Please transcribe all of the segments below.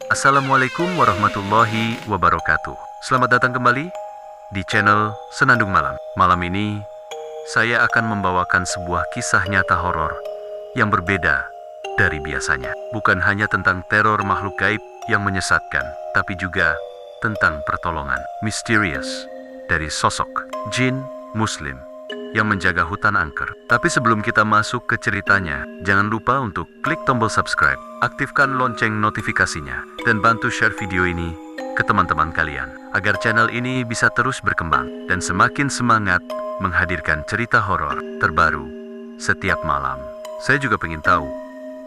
Assalamualaikum warahmatullahi wabarakatuh. Selamat datang kembali di channel Senandung Malam. Malam ini, saya akan membawakan sebuah kisah nyata horor yang berbeda dari biasanya. Bukan hanya tentang teror makhluk gaib yang menyesatkan, tapi juga tentang pertolongan misterius dari sosok jin Muslim yang menjaga hutan angker. Tapi sebelum kita masuk ke ceritanya, jangan lupa untuk klik tombol subscribe, aktifkan lonceng notifikasinya, dan bantu share video ini ke teman-teman kalian, agar channel ini bisa terus berkembang dan semakin semangat menghadirkan cerita horor terbaru setiap malam. Saya juga pengen tahu,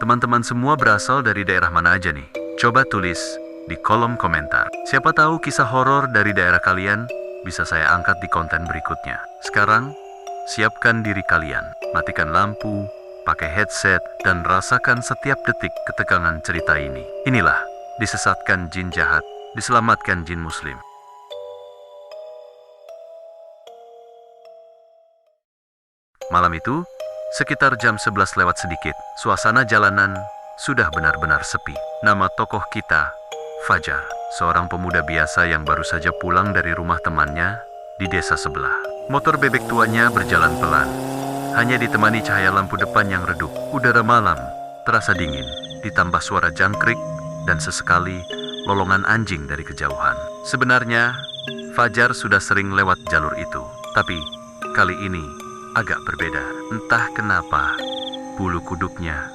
teman-teman semua berasal dari daerah mana aja nih? Coba tulis di kolom komentar. Siapa tahu kisah horor dari daerah kalian bisa saya angkat di konten berikutnya. Sekarang, siapkan diri kalian, matikan lampu, pakai headset, dan rasakan setiap detik ketegangan cerita ini. Inilah disesatkan jin jahat, diselamatkan jin Muslim. Malam itu, sekitar jam 11 lewat sedikit, suasana jalanan sudah benar-benar sepi. Nama tokoh kita, Fajar, seorang pemuda biasa yang baru saja pulang dari rumah temannya di desa sebelah. Motor bebek tuanya berjalan pelan, hanya ditemani cahaya lampu depan yang redup. Udara malam terasa dingin, ditambah suara jangkrik dan sesekali lolongan anjing dari kejauhan. Sebenarnya, Fajar sudah sering lewat jalur itu, tapi kali ini agak berbeda. Entah kenapa, bulu kuduknya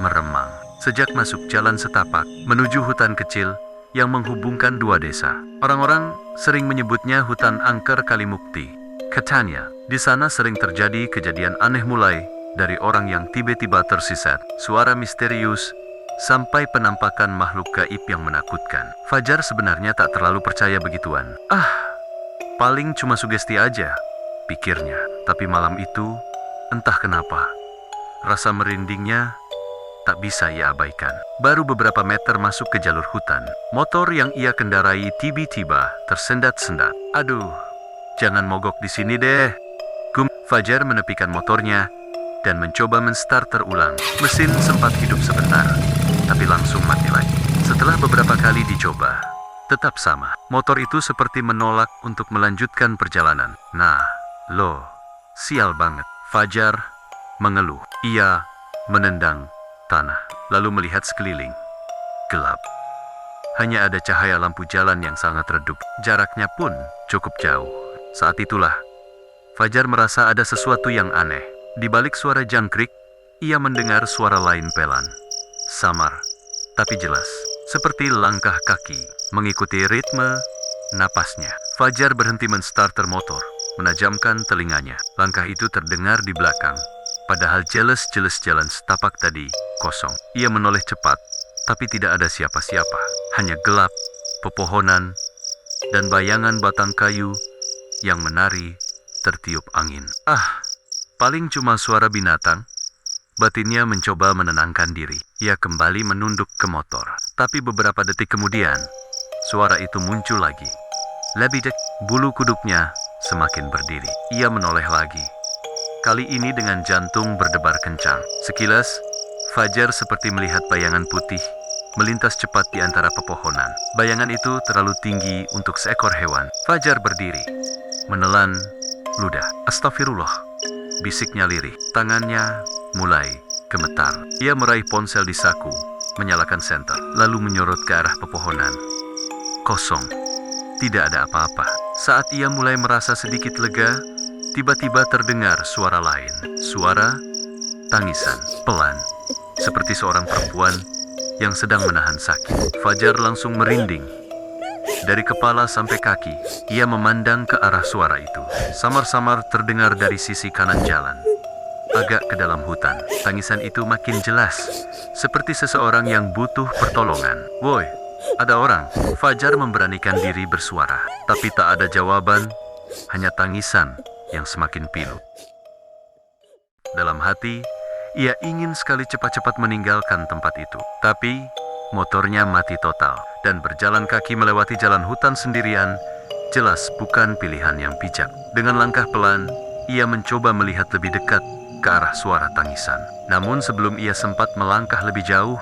meremang. Sejak masuk jalan setapak menuju hutan kecil yang menghubungkan dua desa. Orang-orang sering menyebutnya hutan angker Kalimukti. Katanya, di sana sering terjadi kejadian aneh mulai dari orang yang tiba-tiba tersesat, suara misterius, sampai penampakan makhluk gaib yang menakutkan. Fajar sebenarnya tak terlalu percaya begituan. Paling cuma sugesti aja, pikirnya. Tapi malam itu, entah kenapa, rasa merindingnya tak bisa ia abaikan. Baru beberapa meter masuk ke jalur hutan, motor yang ia kendarai tiba-tiba tersendat-sendat. Aduh, jangan mogok di sini deh. Fajar menepikan motornya dan mencoba menstarter ulang. Mesin sempat hidup sebentar, tapi langsung mati lagi. Setelah beberapa kali dicoba, tetap sama. Motor itu seperti menolak untuk melanjutkan perjalanan. Nah, sial banget. Fajar mengeluh. Ia menendang tanah, lalu melihat sekeliling. Gelap. Hanya ada cahaya lampu jalan yang sangat redup. Jaraknya pun cukup jauh. Saat itulah, Fajar merasa ada sesuatu yang aneh. Di balik suara jangkrik, ia mendengar suara lain pelan. Samar, tapi jelas. Seperti langkah kaki, mengikuti ritme napasnya. Fajar berhenti menstarter motor, menajamkan telinganya. Langkah itu terdengar di belakang. Padahal jelas-jelas jalan setapak tadi kosong. Ia menoleh cepat, tapi tidak ada siapa-siapa. Hanya gelap, pepohonan, dan bayangan batang kayu yang menari tertiup angin. Paling cuma suara binatang. Batinnya mencoba menenangkan diri. Ia kembali menunduk ke motor. Tapi beberapa detik kemudian, suara itu muncul lagi. Lebih dekat, bulu kuduknya semakin berdiri. Ia menoleh lagi. Kali ini dengan jantung berdebar kencang. Sekilas, Fajar seperti melihat bayangan putih melintas cepat di antara pepohonan. Bayangan itu terlalu tinggi untuk seekor hewan. Fajar berdiri, menelan ludah. Astagfirullah, bisiknya lirih. Tangannya mulai gemetar. Ia meraih ponsel di saku, menyalakan senter, lalu menyorot ke arah pepohonan. Kosong, tidak ada apa-apa. Saat ia mulai merasa sedikit lega, tiba-tiba terdengar suara lain. Suara tangisan, pelan, seperti seorang perempuan yang sedang menahan sakit. Fajar langsung merinding. Dari kepala sampai kaki, ia memandang ke arah suara itu. Samar-samar terdengar dari sisi kanan jalan, agak ke dalam hutan. Tangisan itu makin jelas, seperti seseorang yang butuh pertolongan. "Woi, ada orang." Fajar memberanikan diri bersuara, tapi tak ada jawaban, hanya tangisan yang semakin pilu. Dalam hati, ia ingin sekali cepat-cepat meninggalkan tempat itu. Tapi motornya mati total, dan berjalan kaki melewati jalan hutan sendirian jelas bukan pilihan yang bijak. Dengan langkah pelan, ia mencoba melihat lebih dekat ke arah suara tangisan. Namun sebelum ia sempat melangkah lebih jauh,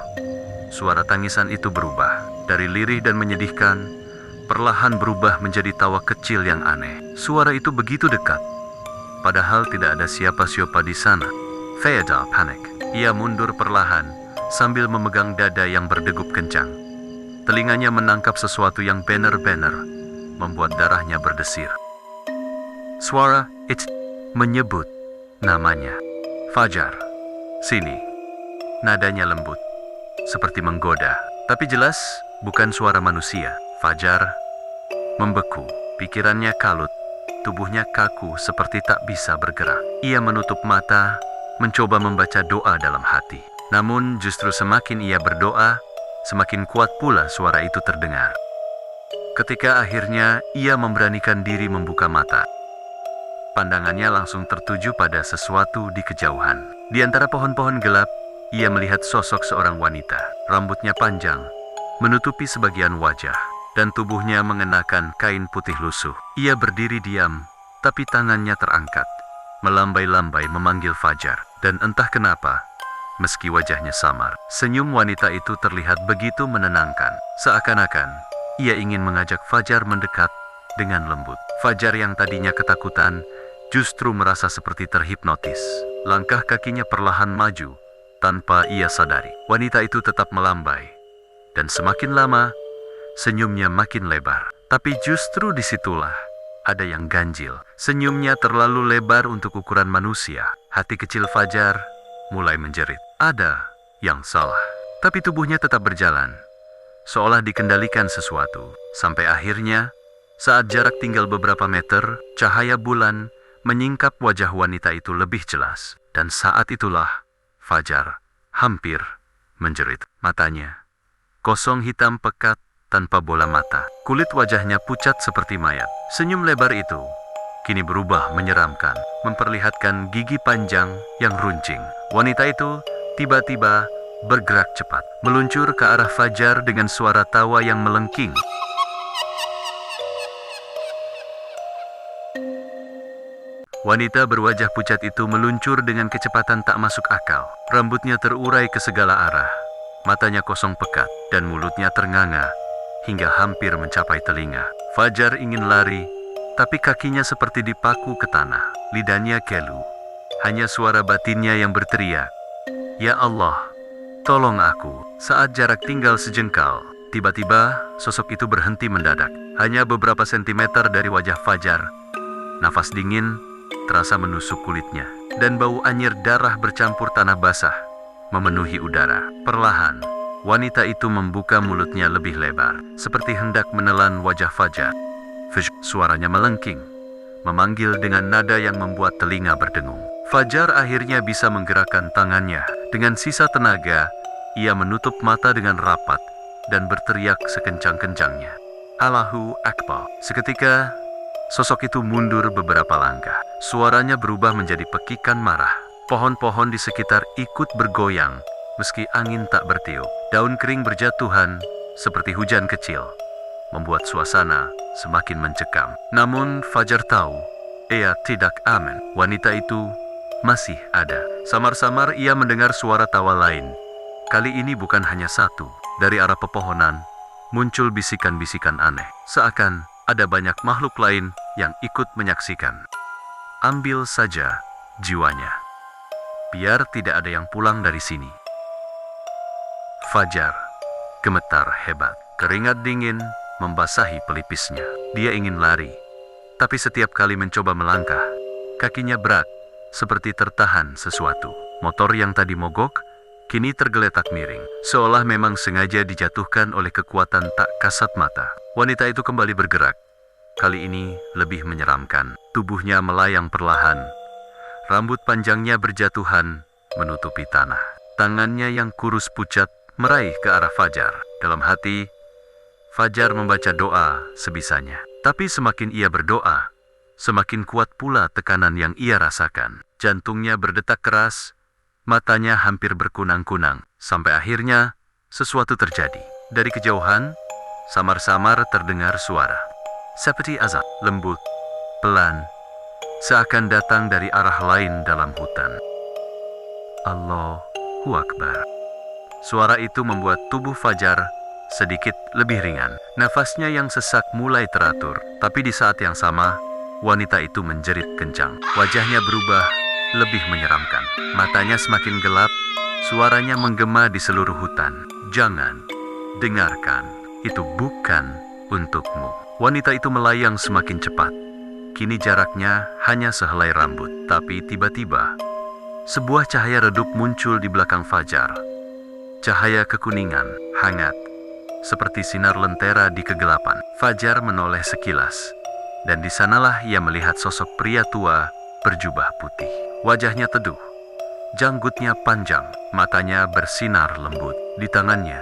suara tangisan itu berubah. Dari lirih dan menyedihkan, perlahan berubah menjadi tawa kecil yang aneh. Suara itu begitu dekat, padahal tidak ada siapa-siapa di sana. Theodore panik. Ia mundur perlahan sambil memegang dada yang berdegup kencang. Telinganya menangkap sesuatu yang benar-benar membuat darahnya berdesir. Suara itu menyebut namanya. Fajar, sini. Nadanya lembut, seperti menggoda, tapi jelas bukan suara manusia. Fajar membeku, pikirannya kalut, tubuhnya kaku seperti tak bisa bergerak. Ia menutup mata, mencoba membaca doa dalam hati. Namun justru semakin ia berdoa, semakin kuat pula suara itu terdengar. Ketika akhirnya ia memberanikan diri membuka mata, pandangannya langsung tertuju pada sesuatu di kejauhan. Di antara pohon-pohon gelap, ia melihat sosok seorang wanita. Rambutnya panjang, menutupi sebagian wajah, dan tubuhnya mengenakan kain putih lusuh. Ia berdiri diam, tapi tangannya terangkat, melambai-lambai memanggil Fajar. Dan entah kenapa, meski wajahnya samar, senyum wanita itu terlihat begitu menenangkan. Seakan-akan ia ingin mengajak Fajar mendekat dengan lembut. Fajar yang tadinya ketakutan justru merasa seperti terhipnotis. Langkah kakinya perlahan maju tanpa ia sadari. Wanita itu tetap melambai, dan semakin lama senyumnya makin lebar. Tapi justru disitulah ada yang ganjil. Senyumnya terlalu lebar untuk ukuran manusia. Hati kecil Fajar mulai menjerit. Ada yang salah. Tapi tubuhnya tetap berjalan, seolah dikendalikan sesuatu. Sampai akhirnya, saat jarak tinggal beberapa meter, cahaya bulan menyingkap wajah wanita itu lebih jelas. Dan saat itulah Fajar hampir menjerit. Matanya kosong, hitam pekat tanpa bola mata. Kulit wajahnya pucat seperti mayat. Senyum lebar itu kini berubah menyeramkan, memperlihatkan gigi panjang yang runcing. Wanita itu tiba-tiba bergerak cepat, meluncur ke arah Fajar dengan suara tawa yang melengking. Wanita berwajah pucat itu meluncur dengan kecepatan tak masuk akal. Rambutnya terurai ke segala arah, matanya kosong pekat, dan mulutnya ternganga hingga hampir mencapai telinga. Fajar ingin lari, tapi kakinya seperti dipaku ke tanah. Lidahnya kelu. Hanya suara batinnya yang berteriak, "Ya Allah, tolong aku." Saat jarak tinggal sejengkal, tiba-tiba sosok itu berhenti mendadak. Hanya beberapa sentimeter dari wajah Fajar. Nafas dingin terasa menusuk kulitnya, dan bau anyir darah bercampur tanah basah memenuhi udara. Perlahan, wanita itu membuka mulutnya lebih lebar, seperti hendak menelan wajah Fajar. Suaranya melengking, memanggil dengan nada yang membuat telinga berdengung. Fajar akhirnya bisa menggerakkan tangannya. Dengan sisa tenaga, ia menutup mata dengan rapat dan berteriak sekencang-kencangnya, "Allahu Akbar." Seketika, sosok itu mundur beberapa langkah. Suaranya berubah menjadi pekikan marah. Pohon-pohon di sekitar ikut bergoyang, meski angin tak bertiup. Daun kering berjatuhan seperti hujan kecil, membuat suasana semakin mencekam. Namun Fajar tahu, ia tidak aman. Wanita itu masih ada. Samar-samar ia mendengar suara tawa lain. Kali ini bukan hanya satu. Dari arah pepohonan muncul bisikan-bisikan aneh, seakan ada banyak makhluk lain yang ikut menyaksikan. Ambil saja jiwanya, biar tidak ada yang pulang dari sini. Fajar gemetar hebat. Keringat dingin membasahi pelipisnya. Dia ingin lari, tapi setiap kali mencoba melangkah, kakinya berat, seperti tertahan sesuatu. Motor yang tadi mogok, kini tergeletak miring, seolah memang sengaja dijatuhkan oleh kekuatan tak kasat mata. Wanita itu kembali bergerak, kali ini lebih menyeramkan. Tubuhnya melayang perlahan, rambut panjangnya berjatuhan menutupi tanah. Tangannya yang kurus pucat meraih ke arah Fajar. Dalam hati, Fajar membaca doa sebisanya. Tapi semakin ia berdoa, semakin kuat pula tekanan yang ia rasakan. Jantungnya berdetak keras, matanya hampir berkunang-kunang. Sampai akhirnya, sesuatu terjadi. Dari kejauhan, samar-samar terdengar suara. Seperti azan, lembut, pelan, seakan datang dari arah lain dalam hutan. Allahu Akbar. Suara itu membuat tubuh Fajar sedikit lebih ringan. Nafasnya yang sesak mulai teratur, tapi di saat yang sama, wanita itu menjerit kencang. Wajahnya berubah, lebih menyeramkan. Matanya semakin gelap, suaranya menggema di seluruh hutan. Jangan, dengarkan, itu bukan untukmu. Wanita itu melayang semakin cepat. Kini jaraknya hanya sehelai rambut, tapi tiba-tiba, sebuah cahaya redup muncul di belakang Fajar. Cahaya kekuningan, hangat, seperti sinar lentera di kegelapan. Fajar menoleh sekilas, dan di sanalah ia melihat sosok pria tua berjubah putih. Wajahnya teduh, janggutnya panjang, matanya bersinar lembut. Di tangannya,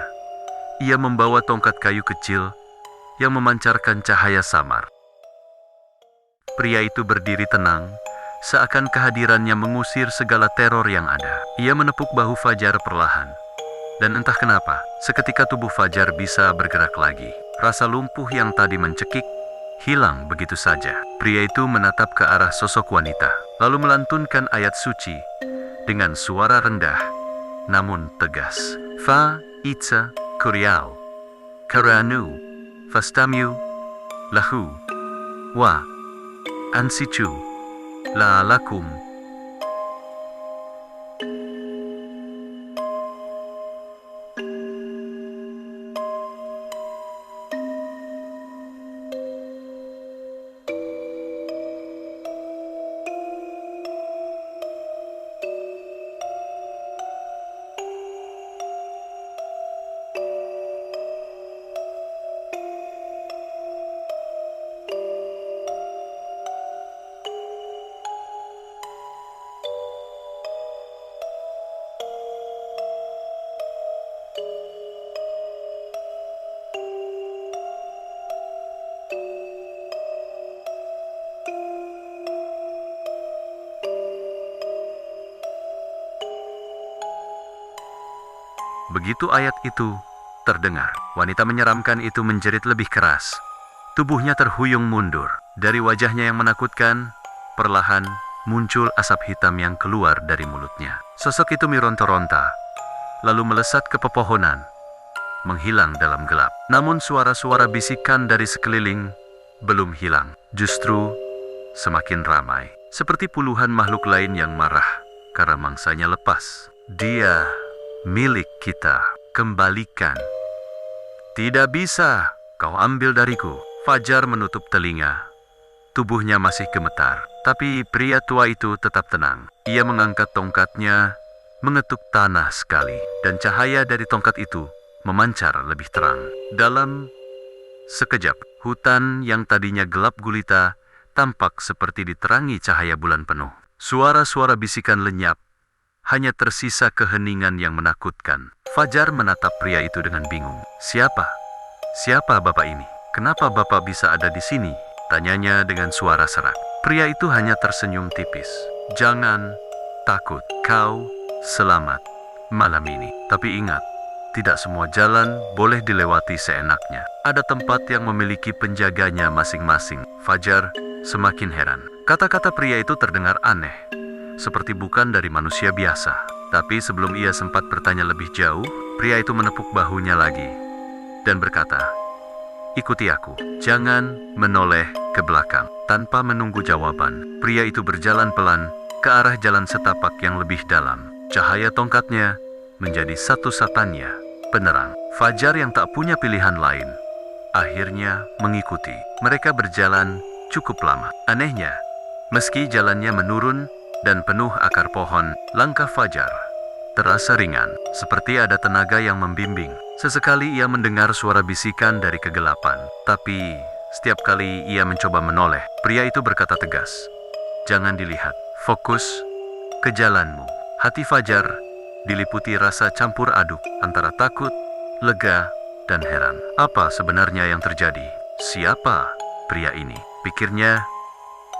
ia membawa tongkat kayu kecil yang memancarkan cahaya samar. Pria itu berdiri tenang, seakan kehadirannya mengusir segala teror yang ada. Ia menepuk bahu Fajar perlahan. Dan entah kenapa, seketika tubuh Fajar bisa bergerak lagi. Rasa lumpuh yang tadi mencekik, hilang begitu saja. Pria itu menatap ke arah sosok wanita, lalu melantunkan ayat suci dengan suara rendah, namun tegas. Fa, itza, kuriau, karanu, fastamiu, lahu, wa, ansicu, la'alakum. Begitu ayat itu terdengar, wanita menyeramkan itu menjerit lebih keras. Tubuhnya terhuyung mundur. Dari wajahnya yang menakutkan, perlahan muncul asap hitam yang keluar dari mulutnya. Sosok itu meronta-ronta, lalu melesat ke pepohonan, menghilang dalam gelap. Namun suara-suara bisikan dari sekeliling belum hilang, justru semakin ramai. Seperti puluhan makhluk lain yang marah karena mangsanya lepas. Dia milik kita, kembalikan. Tidak bisa, kau ambil dariku. Fajar menutup telinga. Tubuhnya masih gemetar, tapi pria tua itu tetap tenang. Ia mengangkat tongkatnya, mengetuk tanah sekali, dan cahaya dari tongkat itu memancar lebih terang. Dalam sekejap, hutan yang tadinya gelap gulita tampak seperti diterangi cahaya bulan penuh. Suara-suara bisikan lenyap. Hanya tersisa keheningan yang menakutkan. Fajar menatap pria itu dengan bingung. Siapa? Siapa bapak ini? Kenapa bapak bisa ada di sini? Tanyanya dengan suara serak. Pria itu hanya tersenyum tipis. Jangan takut, kau selamat malam ini. Tapi ingat, tidak semua jalan boleh dilewati seenaknya. Ada tempat yang memiliki penjaganya masing-masing. Fajar semakin heran. Kata-kata pria itu terdengar aneh, seperti bukan dari manusia biasa. Tapi sebelum ia sempat bertanya lebih jauh, pria itu menepuk bahunya lagi dan berkata, "Ikuti aku, jangan menoleh ke belakang." Tanpa menunggu jawaban, pria itu berjalan pelan ke arah jalan setapak yang lebih dalam. Cahaya tongkatnya menjadi satu-satunya penerang. Fajar yang tak punya pilihan lain akhirnya mengikuti. Mereka berjalan cukup lama. Anehnya, meski jalannya menurun dan penuh akar pohon, langkah Fajar terasa ringan, seperti ada tenaga yang membimbing. Sesekali ia mendengar suara bisikan dari kegelapan, tapi setiap kali ia mencoba menoleh, pria itu berkata tegas, "Jangan dilihat, fokus ke jalanmu." Hati Fajar diliputi rasa campur aduk antara takut, lega, dan heran. Apa sebenarnya yang terjadi? Siapa pria ini? Pikirnya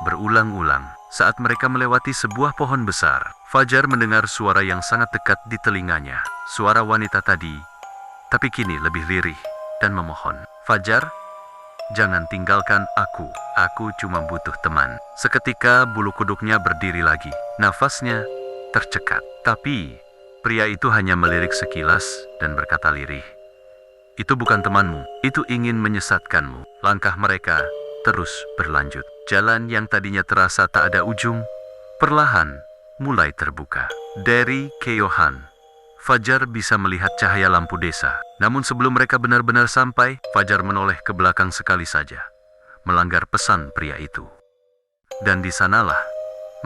berulang-ulang. Saat mereka melewati sebuah pohon besar, Fajar mendengar suara yang sangat dekat di telinganya. Suara wanita tadi, tapi kini lebih lirih dan memohon. "Fajar, jangan tinggalkan aku. Aku cuma butuh teman." Seketika bulu kuduknya berdiri lagi. Nafasnya tercekat. Tapi pria itu hanya melirik sekilas dan berkata lirih, Itu bukan temanmu, itu ingin menyesatkanmu. Langkah mereka terus berlanjut. Jalan yang tadinya terasa tak ada ujung, perlahan mulai terbuka. Dari Keohan, Fajar bisa melihat cahaya lampu desa. Namun sebelum mereka benar-benar sampai, Fajar menoleh ke belakang sekali saja, melanggar pesan pria itu. Dan di sanalah,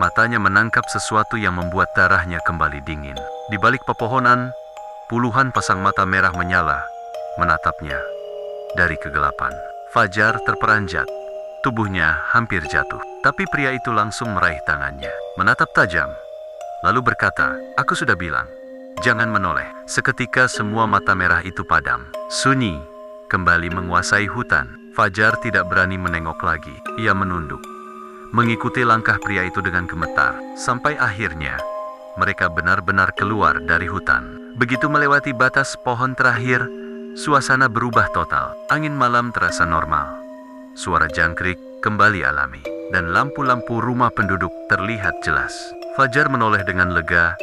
matanya menangkap sesuatu yang membuat darahnya kembali dingin. Di balik pepohonan, puluhan pasang mata merah menyala, menatapnya dari kegelapan. Fajar terperanjat, tubuhnya hampir jatuh. Tapi pria itu langsung meraih tangannya, menatap tajam, lalu berkata, "Aku sudah bilang, jangan menoleh." Seketika semua mata merah itu padam. Sunyi kembali menguasai hutan. Fajar tidak berani menengok lagi. Ia menunduk, mengikuti langkah pria itu dengan gemetar. Sampai akhirnya, mereka benar-benar keluar dari hutan. Begitu melewati batas pohon terakhir, suasana berubah total. Angin malam terasa normal. Suara jangkrik kembali alami. Dan lampu-lampu rumah penduduk terlihat jelas. Fajar menoleh dengan lega,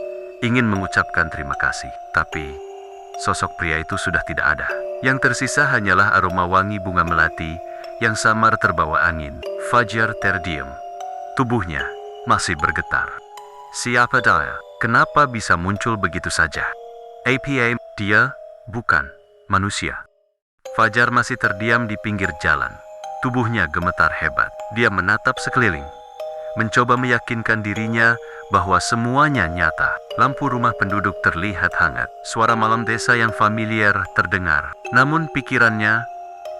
ingin mengucapkan terima kasih. Tapi, sosok pria itu sudah tidak ada. Yang tersisa hanyalah aroma wangi bunga melati yang samar terbawa angin. Fajar terdiam. Tubuhnya masih bergetar. Siapa dia? Kenapa bisa muncul begitu saja? Apa dia bukan manusia. Fajar masih terdiam di pinggir jalan. Tubuhnya gemetar hebat. Dia menatap sekeliling, mencoba meyakinkan dirinya bahwa semuanya nyata. Lampu rumah penduduk terlihat hangat. Suara malam desa yang familiar terdengar. Namun pikirannya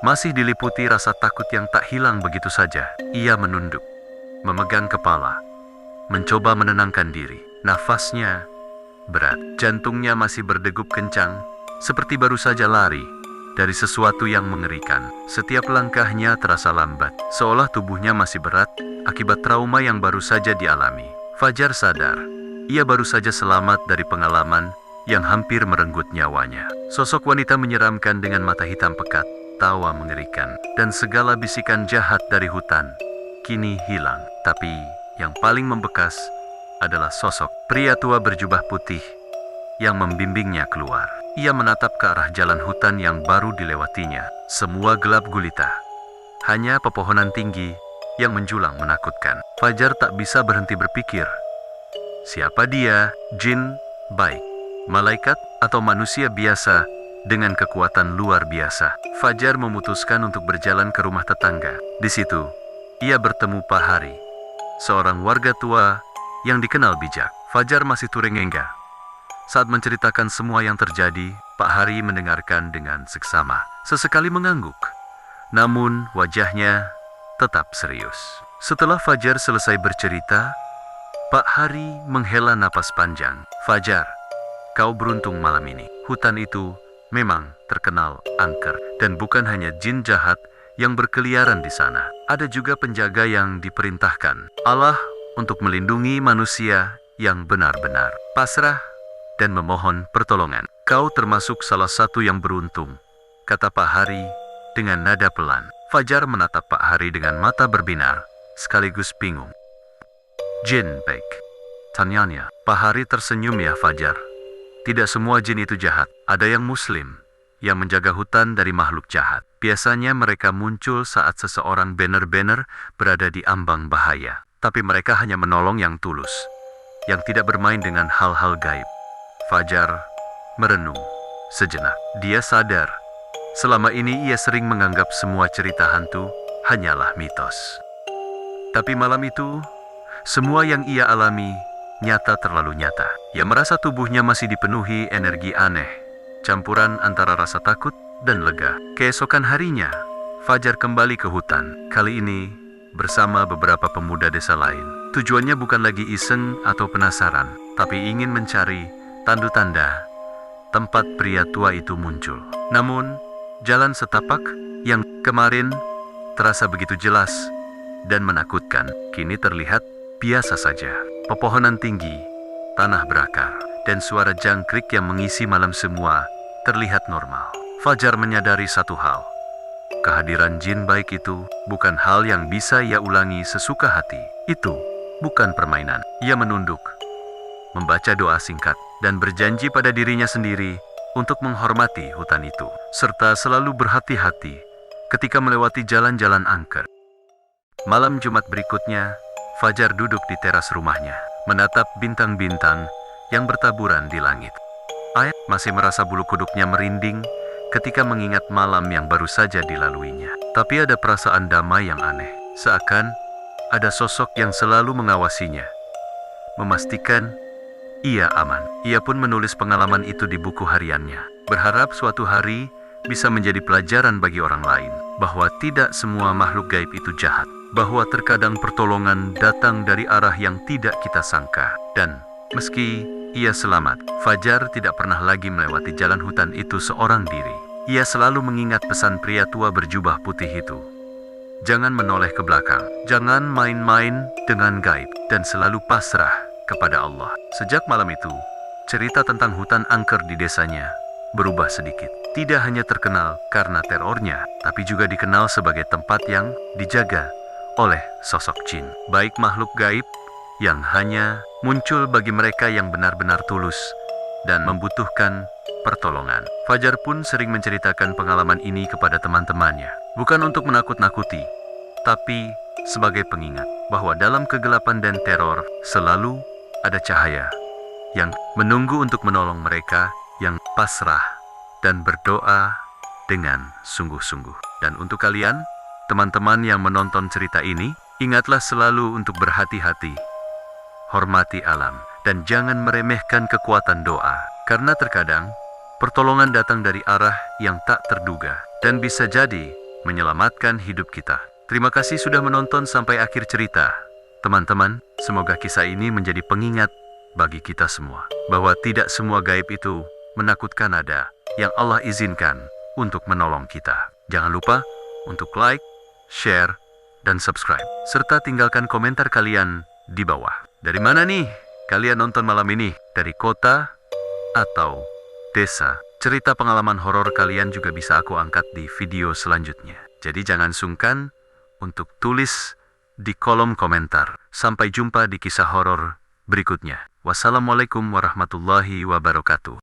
masih diliputi rasa takut yang tak hilang begitu saja. Ia menunduk, memegang kepala, mencoba menenangkan diri. Nafasnya berat, jantungnya masih berdegup kencang, seperti baru saja lari dari sesuatu yang mengerikan. Setiap langkahnya terasa lambat, seolah tubuhnya masih berat akibat trauma yang baru saja dialami. Fajar sadar, ia baru saja selamat dari pengalaman yang hampir merenggut nyawanya. Sosok wanita menyeramkan dengan mata hitam pekat, tawa mengerikan, dan segala bisikan jahat dari hutan kini hilang. Tapi yang paling membekas adalah sosok pria tua berjubah putih yang membimbingnya keluar. Ia menatap ke arah jalan hutan yang baru dilewatinya. Semua gelap gulita, hanya pepohonan tinggi yang menjulang menakutkan. Fajar tak bisa berhenti berpikir, siapa dia? Jin baik, malaikat, atau manusia biasa dengan kekuatan luar biasa? Fajar memutuskan untuk berjalan ke rumah tetangga. Di situ, ia bertemu Pak Hari, seorang warga tua yang dikenal bijak. Fajar masih turengengga. Saat menceritakan semua yang terjadi, Pak Hari mendengarkan dengan seksama. Sesekali mengangguk, namun wajahnya tetap serius. Setelah Fajar selesai bercerita, Pak Hari menghela napas panjang. "Fajar, kau beruntung malam ini. Hutan itu memang terkenal angker, dan bukan hanya jin jahat yang berkeliaran di sana. Ada juga penjaga yang diperintahkan Allah untuk melindungi manusia yang benar-benar pasrah dan memohon pertolongan. Kau termasuk salah satu yang beruntung," kata Pak Hari dengan nada pelan. Fajar menatap Pak Hari dengan mata berbinar, sekaligus bingung. "Jin baik?" tanyanya. Pak Hari tersenyum. "Ya Fajar, tidak semua jin itu jahat. Ada yang muslim, yang menjaga hutan dari makhluk jahat. Biasanya mereka muncul saat seseorang benar-benar berada di ambang bahaya. Tapi mereka hanya menolong yang tulus, yang tidak bermain dengan hal-hal gaib." Fajar merenung sejenak. Dia sadar, selama ini ia sering menganggap semua cerita hantu hanyalah mitos. Tapi malam itu, semua yang ia alami nyata, terlalu nyata. Ia merasa tubuhnya masih dipenuhi energi aneh, campuran antara rasa takut dan lega. Keesokan harinya, Fajar kembali ke hutan. Kali ini bersama beberapa pemuda desa lain. Tujuannya bukan lagi iseng atau penasaran, tapi ingin mencari tanda-tanda tempat pria tua itu muncul. Namun, jalan setapak yang kemarin terasa begitu jelas dan menakutkan, kini terlihat biasa saja. Pepohonan tinggi, tanah berakar, dan suara jangkrik yang mengisi malam semua terlihat normal. Fajar menyadari satu hal, kehadiran jin baik itu bukan hal yang bisa ia ulangi sesuka hati. Itu bukan permainan. Ia menunduk, membaca doa singkat, dan berjanji pada dirinya sendiri untuk menghormati hutan itu, serta selalu berhati-hati ketika melewati jalan-jalan angker. Malam Jumat berikutnya, Fajar duduk di teras rumahnya, menatap bintang-bintang yang bertaburan di langit. Ayah masih merasa bulu kuduknya merinding ketika mengingat malam yang baru saja dilaluinya. Tapi ada perasaan damai yang aneh, seakan ada sosok yang selalu mengawasinya, memastikan ia aman. Ia pun menulis pengalaman itu di buku hariannya, berharap suatu hari bisa menjadi pelajaran bagi orang lain, bahwa tidak semua makhluk gaib itu jahat, bahwa terkadang pertolongan datang dari arah yang tidak kita sangka. Dan meski ia selamat, Fajar tidak pernah lagi melewati jalan hutan itu seorang diri. Ia selalu mengingat pesan pria tua berjubah putih itu. Jangan menoleh ke belakang, jangan main-main dengan gaib, dan selalu pasrah kepada Allah. Sejak malam itu, cerita tentang hutan angker di desanya berubah sedikit. Tidak hanya terkenal karena terornya, tapi juga dikenal sebagai tempat yang dijaga oleh sosok jin, baik makhluk gaib yang hanya muncul bagi mereka yang benar-benar tulus dan membutuhkan pertolongan. Fajar pun sering menceritakan pengalaman ini kepada teman-temannya, bukan untuk menakut-nakuti, tapi sebagai pengingat bahwa dalam kegelapan dan teror selalu ada cahaya yang menunggu untuk menolong mereka yang pasrah dan berdoa dengan sungguh-sungguh. Dan untuk kalian, teman-teman yang menonton cerita ini, ingatlah selalu untuk berhati-hati, hormati alam, dan jangan meremehkan kekuatan doa, karena terkadang pertolongan datang dari arah yang tak terduga dan bisa jadi menyelamatkan hidup kita. Terima kasih sudah menonton sampai akhir cerita. Teman-teman, semoga kisah ini menjadi pengingat bagi kita semua, bahwa tidak semua gaib itu menakutkan, ada yang Allah izinkan untuk menolong kita. Jangan lupa untuk like, share, dan subscribe, serta tinggalkan komentar kalian di bawah. Dari mana nih kalian nonton malam ini? Dari kota atau desa? Cerita pengalaman horor kalian juga bisa aku angkat di video selanjutnya. Jadi jangan sungkan untuk tulis di kolom komentar. Sampai jumpa di kisah horor berikutnya. Wassalamualaikum warahmatullahi wabarakatuh.